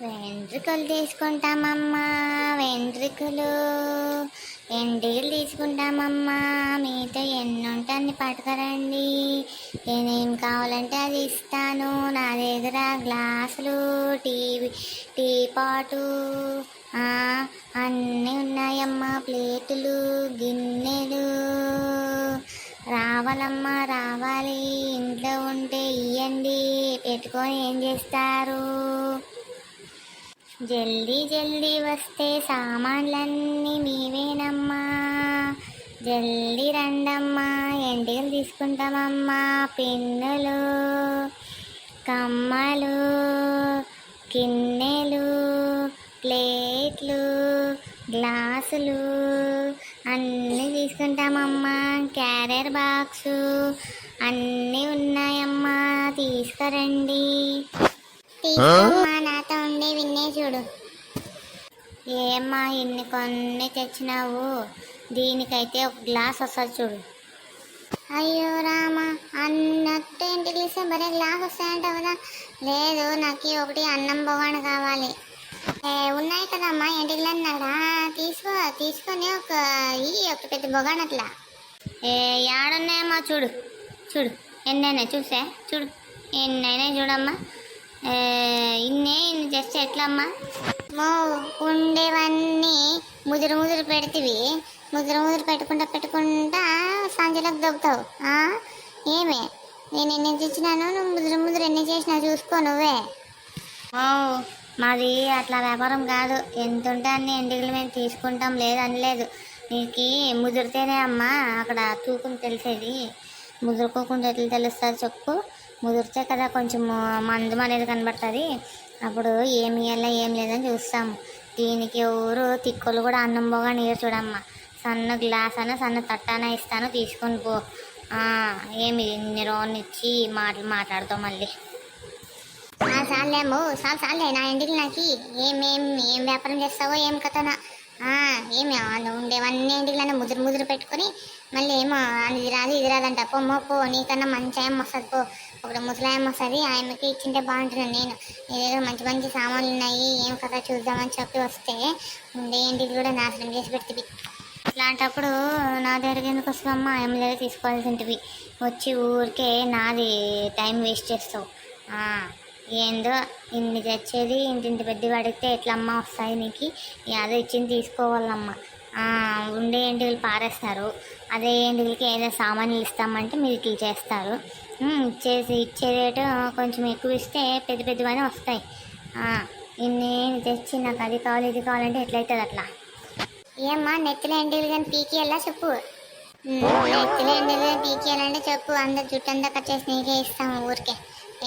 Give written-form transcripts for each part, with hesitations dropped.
వెంట్రుకలు తీసుకుంటామమ్మా, వెంట్రుకలు ఎంటికలు తీసుకుంటామమ్మా. మీతో ఎన్ని ఉంటే అన్ని పట్టుకరండి, నేనేం కావాలంటే అది ఇస్తాను. నా దగ్గర గ్లాసులు, టీ పాటు అన్నీ ఉన్నాయమ్మా. ప్లేటులు, గిన్నెలు. రావాలమ్మా రావాలి, ఇంట్లో ఉంటే ఇయ్యండి, పెట్టుకొని ఏం చేస్తారు? జల్దీ జల్దీ వస్తే సామాన్లన్నీ మీవేనమ్మా. జల్దీ రండమ్మా, ఎంటికలు తీసుకుంటామమ్మా. పెన్నులు, కమ్మలు, గిన్నెలు, ప్లేట్లు, గ్లాసులు అన్నీ తీసుకుంటామమ్మా. క్యారియర్ బాక్సు అన్నీ ఉన్నాయమ్మా, తీసుకురండి. తీసుకోమ్మా, నాతో ఉండే విన్నే చూడు. ఏమ్మా ఇన్ని కొన్ని తెచ్చినావు? దీనికైతే ఒక గ్లాస్ వస్తుంది చూడు. అయ్యో రామా, అన్నట్టు ఇంటికి ఇస్తే మరే గ్లాస్ వస్తాయంటావు కదా. లేదు, నాకు ఒకటి అన్నం బొగాను కావాలి. ఉన్నాయి కదమ్మా ఇంటికి అన్నాడా, తీసుకొని ఒక పెద్ద బొగాను అట్లా. ఏడున్నాయమ్మా చూడు చూడు, ఎన్నైనా చూసా చూడు, ఎన్నైనా చూడమ్మా. ఇన్ని చేస్తే ఎట్లమ్మా? ఉండేవన్నీ ముదురు పెడితివి, ముదురు పెట్టుకుంటా సంజలకు దొబ్బుతావు. ఏమే, నేను ఎన్ని తెచ్చినాను, నువ్వు ముదురు ఎన్ని చేసినా చూసుకో నువ్వే. మాది అట్లా వ్యాపారం కాదు, ఎంత ఉంటే అన్ని ఎంటికలు మేము తీసుకుంటాం, లేదని లేదు. నీకు ముదిరితేనే అమ్మా అక్కడ తూకం తెలిసేది, ముదురుకోకుండా ఎట్లా తెలుస్తుంది చెప్పు? ముదిరితే కదా కొంచెం మందం అనేది కనబడుతుంది, అప్పుడు ఏమి ఇవ్వాలా ఏం లేదని చూస్తాము. దీనికి ఎవరు తిక్కులు కూడా అన్నం పోగా నీరు చూడమ్మా. సన్న గ్లాస్ అయినా సన్న తట్టానా ఇస్తాను, తీసుకొని పో. ఏమి ఇన్ని రోజులు ఇచ్చి మాట్లాడుతావు మళ్ళీ. చాలేమో చాలే, నా ఇంటికి నాకు ఏం వ్యాపారం చేస్తావో ఏం కథనా? ఏమి ఉండేవన్నీ ఇంటికి ముదురు పెట్టుకొని మళ్ళీ ఏమో ఇది రాదు ఇది రాదంట. పో నీకన్నా మంచి ఆయమ్మ వస్తుంది, పో. ఒకటి ముసలాయమ్మ వస్తుంది, ఆయమ్మకి ఇచ్చింటే బాగుంటున్నాను. నేను ఏదో మంచి సామాన్లు ఉన్నాయి, ఏం కథ చూద్దామని చెప్పి వస్తే ఉండే ఇంటికి కూడా నాశనం చేసి పెడుతుంది. ఇట్లాంటప్పుడు నా దగ్గరికి ఎందుకు వస్తుందమ్మా? ఆయమ్మ దగ్గర తీసుకోవాల్సింటివి, వచ్చి ఊరికే నాది టైం వేస్ట్ చేస్తావు. ఏందో ఇన్ని తెచ్చేది, ఇంటింటి పెద్ద పడితే ఎట్లమ్మా వస్తాయి నీకు? అదే ఇచ్చింది తీసుకోవాలమ్మా. ఉండే ఎంటికలు పారేస్తారు, అదే ఎంటికలకి ఏదైనా సామాన్లు ఇస్తామంటే మీరు ఇట్లా చేస్తారు. ఇచ్చే రేటు కొంచెం ఎక్కువ ఇస్తే పెద్దవన్నీ వస్తాయి. ఇన్ని తెచ్చి నాకు అది కావాలి ఇది కావాలంటే ఎట్లయితుంది అట్లా? ఏమ్మా నెత్తిలో ఎంటికలు కానీ పీకియాలా చెప్పు? నెత్తిలో ఎంటికలు కానీ పీకియాలంటే చెప్పు, అందరు జుట్టు అంతా కట్ చేసి నీకే ఇస్తాము ఊరికే.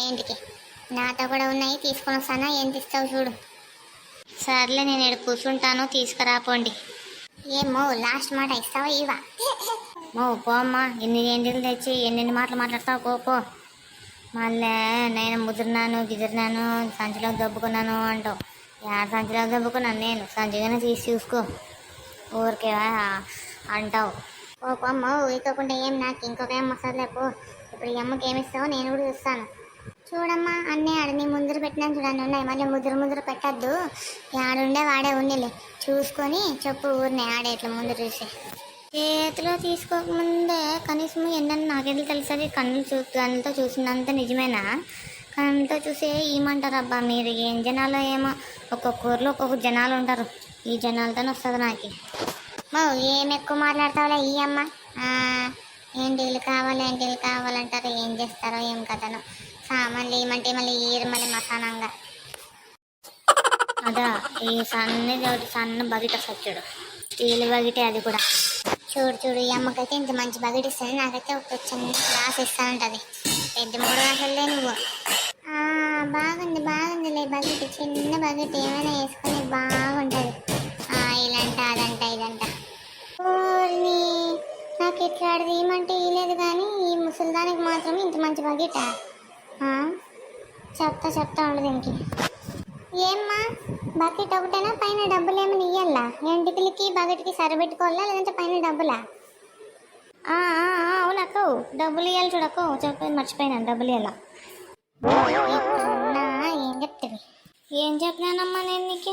ఏంటికి నాతో కూడా ఉన్నాయి, తీసుకొని వస్తానా? ఏం తీస్తావు చూడు. సర్లే, నేను ఇక్కడ కూర్చుంటాను, తీసుకురాపోండి. ఏమో లాస్ట్ మాట ఇస్తావా ఇవా? పోమ్మా, ఎన్ని ఎంటికలు తెచ్చి ఎన్ని మాటలు మాట్లాడతావు, పో. మళ్ళీ నేను ముదిరినాను గిదిరినాను సంచిలో దబ్బుకున్నాను అంటావు. సంచిలో దబ్బుకున్నాను నేను, సంచిగానే తీసి చూసుకో, ఊరికే అంటావు. పోమ్మా, ఊరుకోకుండా ఏం నాకు ఇంకొక ఏం వస్తుందిలే, పో. ఇప్పుడు ఈ అమ్మకి ఏమిస్తావో నేను కూడా చూస్తాను. చూడమ్మా, అన్నీ ఆడని ముందర పెట్టినాను చూడండి, ఉన్నాయి. మళ్ళీ ముదురు పెట్టద్దు, ఆడుండే వాడే ఉన్నిలే, చూసుకొని చెప్పు ఊరినే ఆడే ఇట్లా ముందు చూసి. చేతిలో తీసుకోకముందే కనీసం ఎన్నన్నా నాకెళ్ళి తెలుస్తుంది? కళ్ళతో చూసినంత నిజమేనా? కళ్ళతో చూసే ఏమంటారు అబ్బా మీరు? ఏం జనాలు ఏమో, ఒక్కొక్క ఊర్లో ఒక్కొక్క జనాలు ఉంటారు, ఈ జనాలతోనే వస్తుంది నాకు. ఏం ఎక్కువ మాట్లాడతావులే ఈ అమ్మ. ఏంటిలు కావాలంటారు, ఏం చేస్తారో ఏం కథనో. సామాన్లు ఏమంటే మళ్ళీ మళ్ళీ మసానంగా అదా ఈ సన్న బకెట్ వస్తుంది చూడు, స్టీల్ బకెటే అది కూడా. చూడు ఈ అమ్మకైతే ఇంత మంచి బకెట్ ఇస్తుంది, నాకైతే ఒక చిన్న గ్లాస్ ఇస్తానంటది. పెద్ద 3 గ్లాసులే నువ్వు. బాగుందిలే బకెట్, చిన్న బకెట్ ఏమైనా వేసుకొని బాగుంటుంది. ఇదంట నాకు ఇట్లాడిది ఏమంటే ఇలేదు, కానీ ఈ ముసలిదానికి మాత్రం ఇంత మంచి బకెటా? చెప్తా ఉండదు ఇంక. ఏమ్మా బకెట్ ఒకటేనా, పైన డబ్బులు ఏమైనా ఇయ్యాలా? ఎంటికలకి బకెట్కి సరిపెట్టుకోవాలా, లేదంటే పైన డబ్బులా? అవునక్కో, డబ్బులు ఇవ్వాలి చూడక్కో, చెప్పేది మర్చిపోయినాను, డబ్బులు ఇవ్వాలా? ఏం చెప్తుంది? ఏం చెప్పినానమ్మా నేను నీకు?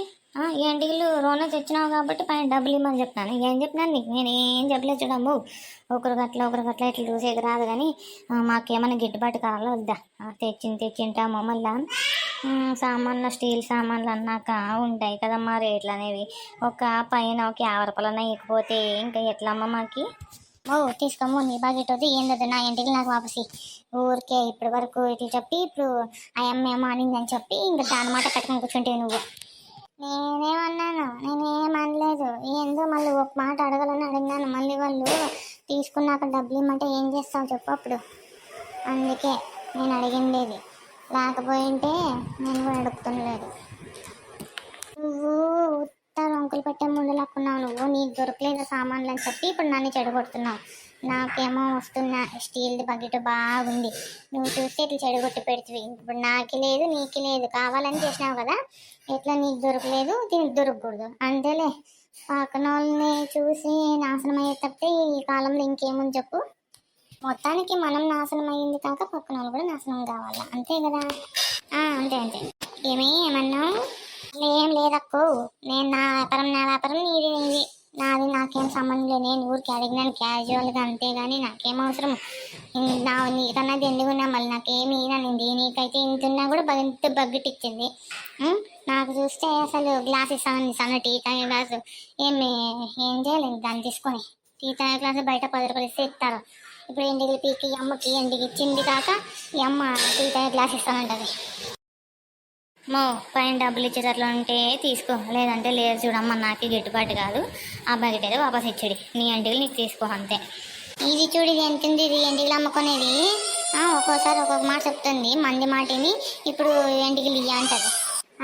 ఎంటికలు రోన తెచ్చినావు కాబట్టి పైన డబ్బులు ఇవ్వమని చెప్తాను. ఏం చెప్పినాను నీకు? నేను ఏం చెప్పలేదు చూడమ్ము. ఒకరికి అట్లా ఇట్లా చూసేది రాదు కానీ మాకేమైనా గిట్టుబాటు కావాలో వద్దా? తెచ్చింటాము మళ్ళా సామాన్లు స్టీల్ సామాన్లు అన్నాక ఉంటాయి కదమ్మా రేట్లు అనేవి. ఒక పైన ఒక 50 రూపాయలన్నా ఇకపోతే ఇంకా ఎట్లమ్మా మాకి? తీసుకోము నీ బడ్జెట్ వద్దు ఏందదు నా ఇంటికి నాకు వాపసి. ఊరికే ఇప్పటి వరకు ఇట్లా చెప్పి ఇప్పుడు ఆ అమ్మ ఏమో అనిందని చెప్పి ఇంకా దాని మాట కట్టుకొని కూర్చుంటే నువ్వు. నేనేమన్నాను? నేనేమనలేదు. ఏందో మళ్ళీ ఒక మాట అడగాలని అడిగినాను. మళ్ళీ వాళ్ళు తీసుకున్నాక డబ్బులు ఇమ్మంటే ఏం చేస్తావు చెప్పు అప్పుడు. అందుకే నేను అడిగిండేది. లేకపోయింటే నేను కూడా అడుగుతుండలేదు. నువ్వు రంకులు పెట్టే ముందు లాక్కున్నావు. నువ్వు నీకు దొరకలేదు సామాన్లు అని చెప్పి ఇప్పుడు నన్ను చెడగొడుతున్నావు. నాకేమో వస్తున్న స్టీల్ది బకెట్ బాగుంది, నువ్వు చూస్తే ఇట్లా చెడగొట్టి పెడుతుంది. ఇప్పుడు నాకు లేదు నీకు లేదు, కావాలని చేసినావు కదా. ఎట్లా నీకు దొరకలేదు దీనికి దొరకకూడదు అంతేలే. పక్కన వాళ్ళని చూసి నాశనం అయ్యే తప్పితే ఈ కాలంలో ఇంకేముంది చెప్పు. మొత్తానికి మనం నాశనం అయ్యింది కాక పక్కన వాళ్ళు కూడా నాశనం కావాలా, అంతే కదా. అంతే. ఏమన్నావు? ఏం లేదక్కో, నేను నా వ్యాపారం నీది. నాకేం సంబంధం లేదు. నేను ఊరికి అడిగినాను క్యాజువల్గా, అంతేగాని నాకేం అవసరం. నీకన్నా ఎందుకున్నా మళ్ళీ నాకేమి ఈనండి. నీకైతే ఇంతున్నా కూడా ఇంత బగ్గెట్ ఇచ్చింది. నాకు చూస్తే అసలు గ్లాస్ ఇస్తాను సన్న టీ తాగే గ్లాసు. ఏం చేయలేదు దాన్ని తీసుకొని. టీ తాగే గ్లాసు బయట 10 రూపాయలు ఇస్తే ఇస్తారు. ఇప్పుడు ఇంటికి పీకి అమ్మకి ఇంటికి ఇచ్చింది కాక ఈ అమ్మ టీ తాగే గ్లాస్ ఇస్తానంటది. పైన డబ్బులు ఇచ్చేటట్లు ఉంటే తీసుకో, లేదంటే లేదు చూడమ్మ నాకే గిట్టుబాటు కాదు. ఆ బకెట్ ఏదో వాపస్ ఇచ్చాడు. నీ ఇంటికి నీకు తీసుకో అంతే. ఇది చూడు, ఇది ఎంతుంది? ఇది ఇంటికి అమ్ముకునేది. ఒక్కోసారి ఒక్కొక్క మాట చెప్తుంది, మంది మాటని ఇప్పుడు ఇంటికి ఇయ్య అంటది.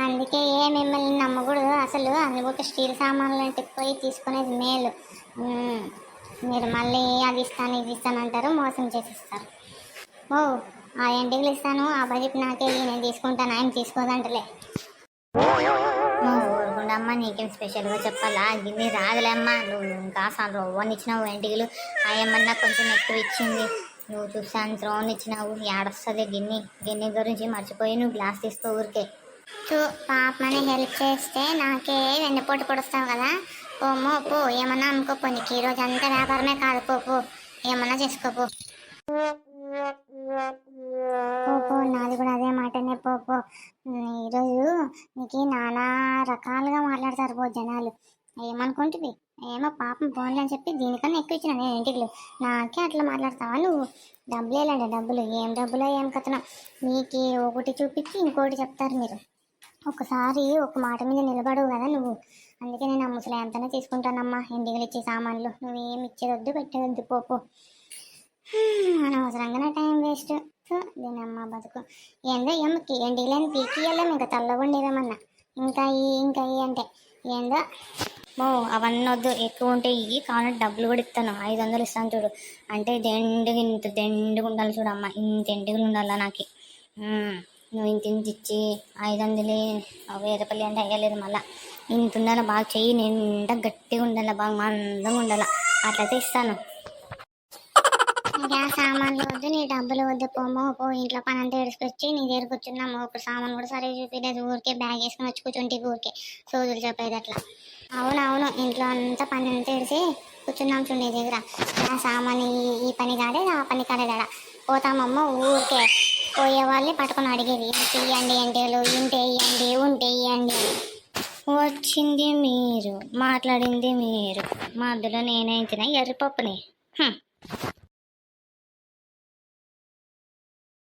అందుకే మిమ్మల్ని నమ్మకూడదు అసలు. అందుకు స్టీల్ సామాన్లు పోయి తీసుకునేది మేలు. మీరు మళ్ళీ అది ఇస్తాను ఇది ఇస్తాను అంటారు, మోసం చేసిస్తారు. ఆ ఎంటికలు ఇస్తాను, ఆ బడ్జెట్ నాకే, నేను తీసుకుంటాను, ఆయన తీసుకోదంటలే. ఊరుకుండమ్మా, నీకేం స్పెషల్గా చెప్పాలా? గిన్నె రాదులేమ్మా. నువ్వు ఇంకా అసలు రోవన్ ఇచ్చినావు ఎంటికలు, ఏమన్నా కొంచెం ఎక్కువ ఇచ్చింది. నువ్వు చూసాను రోవన్ ఇచ్చినావు, ఏడొస్తుంది గిన్నె గురించి మర్చిపోయి నువ్వు గ్లాస్ తీసుకో ఊరికే. పాపని హెల్ప్ చేస్తే నాకే వెన్నపోటు పొడుస్తావు కదా. పో ఏమన్నా అనుకోపో. నీకు ఈరోజు అంతా వ్యాపారమే కాదు. పో ఏమన్నా చేసుకోపో. నాది కూడా అదే మాటనే. పో ఈరోజు నీకు నానా రకాలుగా మాట్లాడతారు జనాలు. ఏమనుకుంటుంది? ఏమో పాపం పోన్లే అని చెప్పి దీనికన్నా ఎక్కువ ఇచ్చిన నేను ఇంటికి. నాకే అట్లా మాట్లాడతావా నువ్వు? డబ్బులు వెళ్ళండి, డబ్బులు ఏం డబ్బులో ఏం కథనో. నీకు ఒకటి చూపించి ఇంకోటి చెప్తారు మీరు. ఒకసారి ఒక మాట మీద నిలబడవు కదా నువ్వు. అందుకే నేను ఆ ముసలి ఎంతనే తీసుకుంటానమ్మా ఇంటికి ఇచ్చే సామాన్లు. నువ్వేమి ఇచ్చేదొద్దు పెట్టేదొద్దు. పో అనవసరంగానే టైం వేస్ట్. దీనమ్మ బతుకు ఏందో ఎమ్మకి ఎండిలేని పీకి వెళ్ళాం. ఇంకా తల్లగుండేవేమన్నా ఇంకా ఈ అంటే ఏందో. అవన్నీ వద్దు, ఎక్కువ ఉంటే ఇవి కావాలంటే డబ్బులు కూడా ఇస్తాను. 500 ఇస్తాను చూడు. అంటే ఇంత దెండుగా ఉండాలి చూడమ్మా, ఇంత ఎండుగులు ఉండాలా నాకు. నువ్వు ఇంత ఇచ్చి 500 1000 రూపాయలు అంటే అయ్యలేదు. మళ్ళీ ఇంత ఉండాలి, బాగా చెయ్యి నిండా గట్టిగా ఉండాలి, బాగా మందంగా ఉండాలి. అట్లయితే ఇస్తాను. గ్యాస్ సామాన్లు వద్దు, నీ డబ్బులు వద్దు. పో ఇంట్లో పని అంతా ఎడుచుకొచ్చి నీ దగ్గర కూర్చున్నాము. ఒక సామాన్ కూడా సరిగ్గా చూపించలేదు. ఊరికే బ్యాగ్ వేసుకొని వచ్చి కూర్చుంటే ఊరికే సోదులు చెప్పేది అట్లా. అవునవును, ఇంట్లో అంతా పని అంతా ఎడిసి కూర్చున్నాం చూడే దగ్గర. ఆ సామాన్ ఈ పని కాడే ఆ పని కాడే కదా. పోతామమ్మ ఊరికే పోయే వాళ్ళే పట్టుకొని అడిగేది, ఇవ్వండి ఎంటేలు, ఇంటే ఇవ్వండి, ఉంటే ఇవ్వండి. వచ్చింది మీరు, మాట్లాడింది మీరు, మధ్యలో నేనే ఇచ్చిన ఎర్రపప్పుని.